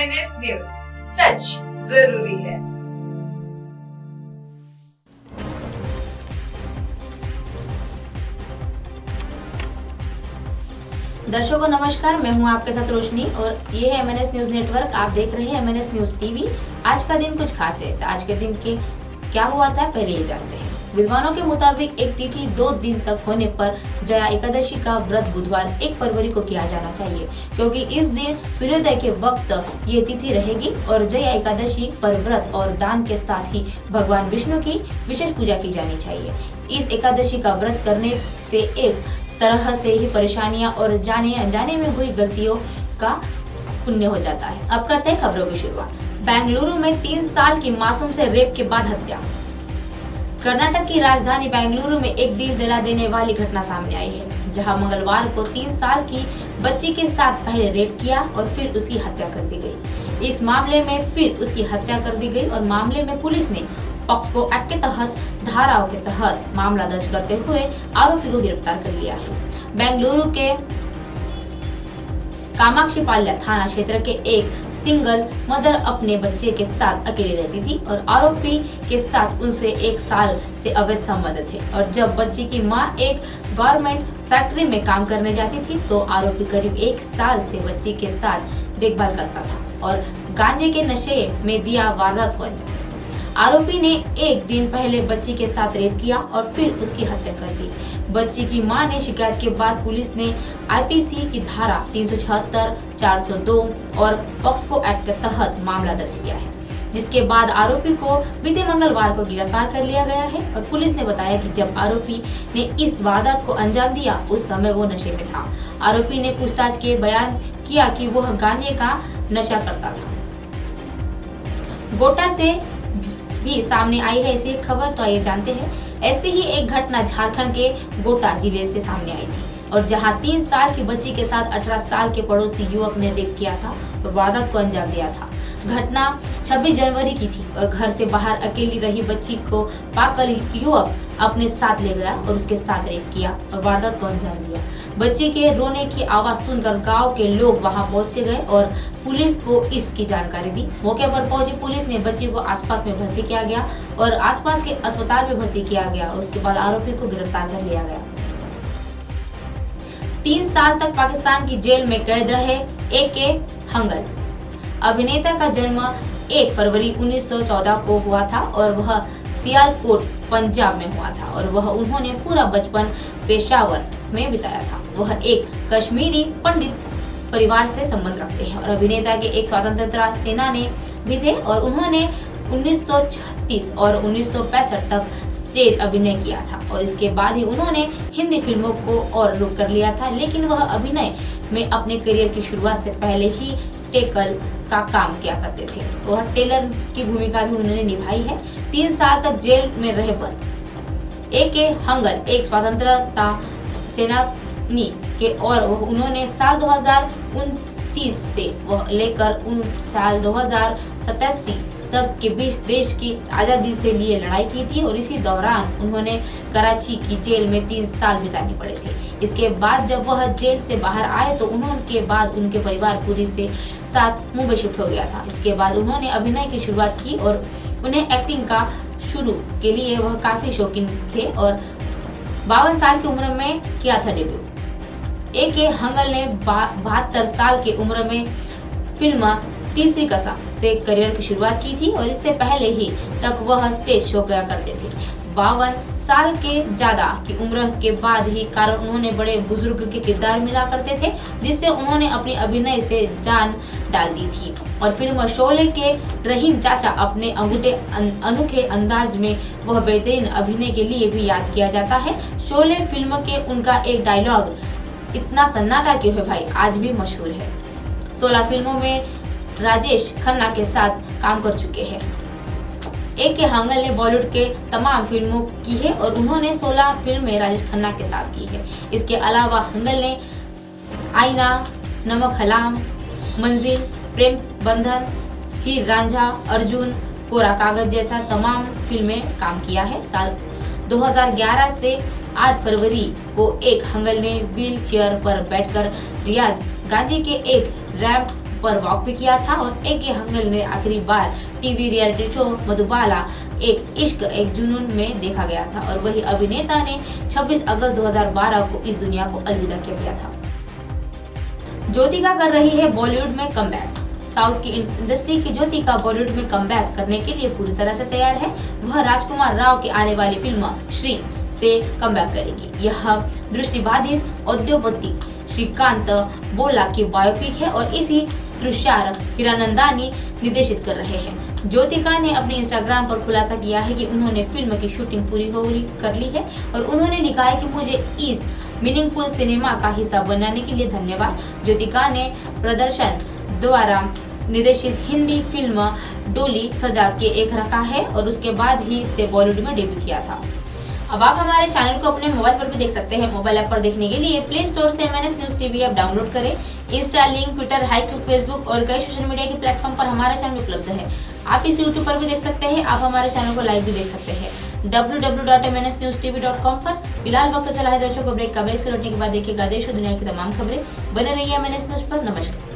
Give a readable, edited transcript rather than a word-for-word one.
MNS news, सच जरूरी है। दर्शकों नमस्कार, मैं हूं आपके साथ रोशनी और ये है एमएनएस न्यूज नेटवर्क। आप देख रहे हैं एमएनएस न्यूज टीवी। आज का दिन कुछ खास है। आज के दिन के क्या हुआ था पहले ये जानते हैं। विद्वानों के मुताबिक एक तिथि 2 दिन तक होने पर जया एकादशी का व्रत बुधवार 1 फरवरी को किया जाना चाहिए, क्योंकि इस दिन सूर्योदय के वक्त ये तिथि रहेगी और जया एकादशी पर व्रत और दान के साथ ही भगवान विष्णु की विशेष पूजा की जानी चाहिए। इस एकादशी का व्रत करने से एक तरह से ही परेशानियां और जाने अनजाने में हुई गलतियों का पुण्य हो जाता है। अब करते हैं खबरों की शुरुआत। बेंगलुरु में 3 साल की मासूम से रेप के बाद हत्या। कर्नाटक की राजधानी बेंगलुरु में एक दिल जला देने वाली घटना सामने आई है, जहां मंगलवार को 3 साल की बच्ची के साथ पहले रेप किया और फिर उसकी हत्या कर दी गई। इस मामले में फिर उसकी हत्या कर दी गई और मामले में पुलिस ने पॉक्सो एक्ट के तहत धाराओं के तहत मामला दर्ज करते हुए आरोपी को गिरफ्तार कर लिया है। बेंगलुरु के कामाक्षीपाल्य थाना क्षेत्र के एक सिंगल मदर अपने बच्चे के साथ अकेली रहती थी और आरोपी के साथ उनसे 1 साल से अवैध संबंध थे। और जब बच्ची की मां एक गारमेंट फैक्ट्री में काम करने जाती थी तो आरोपी करीब 1 साल से बच्ची के साथ देखभाल करता था और गांजे के नशे में दिया वारदात को अंजाम। आरोपी ने 1 दिन पहले बच्ची के साथ रेप किया और फिर उसकी हत्या कर दी। बच्ची की मां ने शिकायत के बाद पुलिस ने आईपीसी की धारा 376, 402 और पॉक्सो एक्ट के तहत मामला दर्ज किया है, जिसके बाद आरोपी को बीते मंगलवार को गिरफ्तार कर लिया गया है। और पुलिस ने बताया कि जब आरोपी ने इस वारदात को अंजाम दिया उस समय वो नशे में था। आरोपी ने पूछताछ के बयान किया कि वह गांजे का नशा करता था। गोटा से भी सामने आई है ऐसी एक खबर, तो आइए जानते हैं। ऐसी ही एक घटना झारखंड के गोटा जिले से सामने आई थी और जहां 3 साल की बच्ची के साथ 18 साल के पड़ोसी युवक ने रेप किया था और वारदात को अंजाम दिया था। घटना 26 जनवरी की थी और घर से बाहर अकेली रही बच्ची को पाकर युवक अपने साथ ले गया और उसके साथ रेप किया और वारदात को अंजाम दिया। बच्ची के रोने की आवाज सुनकर गांव के लोग वहां पहुंचे गए और पुलिस को इसकी जानकारी दी। मौके पर पहुंची पुलिस ने बच्ची को आसपास में भर्ती किया गया और आसपास के अस्पताल में भर्ती किया गया और उसके बाद आरोपी को गिरफ्तार कर लिया गया। 3 साल तक पाकिस्तान की जेल में कैद रहे ए.के. हंगल। अभिनेता का जन्म 1 फरवरी 1914 को हुआ था और वह सियालकोट पंजाब में हुआ था और उन्होंने पूरा बचपन पेशावर में बिताया था। वह एक कश्मीरी पंडित परिवार से संबंध रखते हैं और अभिनेता के एक स्वतंत्रता सेनानी भी थे और उन्होंने 1936 और 1965 तक स्टेज अभिनय किया था और इसके बाद ही उन्होंने हिंदी फिल्मों को और रुख कर लिया था। लेकिन वह अभिनय में अपने करियर की शुरुआत से पहले ही टेकल का काम किया करते थे। वह टेलर की भूमिका भी उन्होंने निभाई है। 3 साल तक जेल में रहे बंद ए.के. हंगल एक स्वतंत्रता सेनानी के और उन्होंने साल 2029 से वह लेकर साल 2087 तक के बीच देश की आज़ादी से लिए लड़ाई की थी और इसी दौरान उन्होंने कराची की जेल में 3 साल बिताने पड़े थे। इसके बाद जब वह जेल से बाहर आए तो उनके बाद उनके परिवार पूरी से साथ मुंबई शिफ्ट हो गया था। इसके बाद उन्होंने अभिनय की शुरुआत की और उन्हें एक्टिंग का शुरू के लिए वह काफ़ी शौकीन थे और 52 साल की उम्र में किया था डेब्यू। ए.के. हंगल ने 72 साल की उम्र में फिल्म तीसरी कसम से करियर की शुरुआत की थी और इससे पहले ही तक वह स्टेज शो किया करते थे। 52 साल के ज्यादा की उम्र के बाद ही कारण उन्होंने बड़े बुजुर्ग के किरदार मिला करते थे, जिससे उन्होंने अपनी अभिनय से जान डाल दी थी। और फिल्म शोले के रहीम चाचा अपने अनोखे अंदाज में वह बेहतरीन अभिनय के लिए भी याद किया जाता है। शोले फिल्म के उनका एक डायलॉग इतना सन्नाटा क्यों है भाई आज भी मशहूर है। 16 फिल्मों में राजेश खन्ना के साथ काम कर चुके हैं। ए.के. हंगल ने बॉलीवुड के तमाम फिल्मों की है और उन्होंने 16 फिल्में राजेश खन्ना के साथ की है। इसके अलावा हंगल ने आईना, नमक हराम, मंजिल, प्रेम बंधन, हीर रांझा, अर्जुन, कोरा कागज जैसा तमाम फिल्में काम किया है। साल 2011 से 8 फरवरी को एक हंगल ने व्हील चेयर पर बैठकर रियाज गांधी के एक रैप पर वॉक भी किया था और ए.के. हंगल ने आखिरी बार टीवी रियलिटी शो मधुबाला एक इश्क एक जुनून में देखा गया था और वही अभिनेता ने 26 अगस्त 2012 को इस दुनिया को अलविदा कह दिया था। ज्योतिका कर रही है बॉलीवुड में कमबैक। साउथ की इंडस्ट्री की ज्योतिका बॉलीवुड में कमबैक करने के लिए पूरी तरह से तैयार है। वह राजकुमार राव की आने वाली फिल्म श्री से कमबैक करेगी। यह दृष्टिबाधित उद्योगपति श्रीकांत बोला की बायोपिक है और इसी तुषार हिरानंदानी निर्देशित कर रहे हैं। ज्योतिका ने अपने इंस्टाग्राम पर खुलासा किया है कि उन्होंने फिल्म की शूटिंग पूरी कर ली है और उन्होंने लिखा है कि मुझे इस मीनिंगफुल सिनेमा का हिस्सा बनाने के लिए धन्यवाद। ज्योतिका ने प्रदर्शन द्वारा निर्देशित हिंदी फिल्म डोली सजा के एक रखा है और उसके बाद ही इसे बॉलीवुड में डेब्यू किया था। अब आप हमारे चैनल को अपने मोबाइल पर भी देख सकते हैं। मोबाइल ऐप पर देखने के लिए प्ले स्टोर से MNS news TV app download करें। इंस्टा, लिंक, ट्विटर, हाईक्यू, फेसबुक और कई सोशल मीडिया के प्लेटफॉर्म पर हमारा चैनल उपलब्ध है। आप इस यूट्यूब पर भी देख सकते हैं। आप हमारे चैनल को लाइव भी देख सकते हैं www.mnsnewstv.com पर। फिलहाल वक्त चला है दर्शकों ब्रेक का। ब्रेक से लौटने के बाद देखिएगा देश और दुनिया की तमाम खबरें। बने रहिए MNS न्यूज पर। नमस्कार।